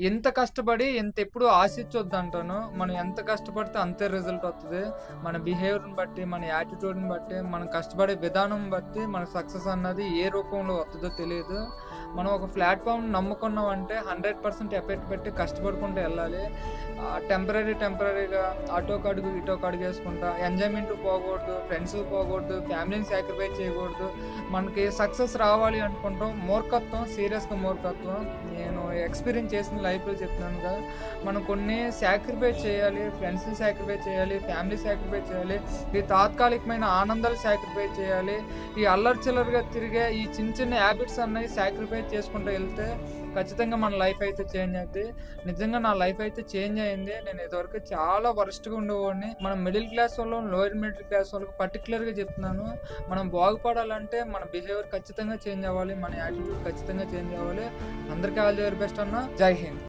ఎంత కష్టపడి ఎప్పుడు ఆశించొద్దంటాను. మనం ఎంత కష్టపడితే అంతే రిజల్ట్ వత్తది. మన బిహేవియర్‌ని బట్టి, మన యాటిట్యూడ్‌ని బట్టి, మనం కష్టపడే విధానం బట్టి మన సక్సెస్ అన్నది ఏ రూపంలో వత్తదో తెలీదు. మనం ఒక ప్లాట్‌ఫార్మ్‌ని నమ్ముకున్నామంటే 100% ఎఫర్ట్ పెట్టి కష్టపడుకుంటూ ఎళ్ళాలి. టెంపరరీగా అటొక అడుగు, ఇటొక అడుగేసుకుంటా ఎంజాయ్‌మెంట్ పోగూడదు, ఫ్రెండ్స్ పోగూడదు, ఫ్యామిలీని సాక్రిఫైస్ చేయకూడదు. మనకి సక్సెస్ రావాలి అనుకుంటాం. మూర్ఖత్వం, సీరియస్‌గా మూర్ఖత్వం. నేను ఎక్స్‌పీరియన్స్ చేసిన లైఫ్‌లో చెప్తున్నానుగా. మనం కొన్ని సాక్రిఫైస్ చేయాలి. ఫ్రెండ్స్‌ని సాక్రిఫైస్ చేయాలి. ఫ్యామిలీ సాక్రిఫైస్ చేయాలి. ఈ తాత్కాలికమైన ఆనందాలు సాక్రిఫైస్ చేయాలి. ఈ అల్లరి చిల్లరగా తిరిగే ఈ చిన్న హ్యాబిట్స్ అన్నయి సాక్రిఫైస్ చేసుకుంటూ ఎళ్తే ఖచ్చితంగా మన లైఫ్ అయితే చేంజ్ అవుద్ది. నిజంగా నా లైఫ్ అయితే చేంజ్ అయింది. నేను ఇదివరకు చాలా వరస్ట్‌గా ఉండేవాడిని. మనం మిడిల్ క్లాస్ వాళ్ళం, లోయర్ మిడిల్ క్లాస్ వాళ్ళకి పర్టిక్యులర్‌గా చెప్తున్నాను. మనం బాగుపడాలంటే మన బిహేవియర్ ఖచ్చితంగా చేంజ్ అవ్వాలి. మన యాటిట్యూడ్ ఖచ్చితంగా చేంజ్ అవ్వాలి. అందరికీ ఆల్ ది వెరీ బెస్ట్ అన్న. జై హింద్.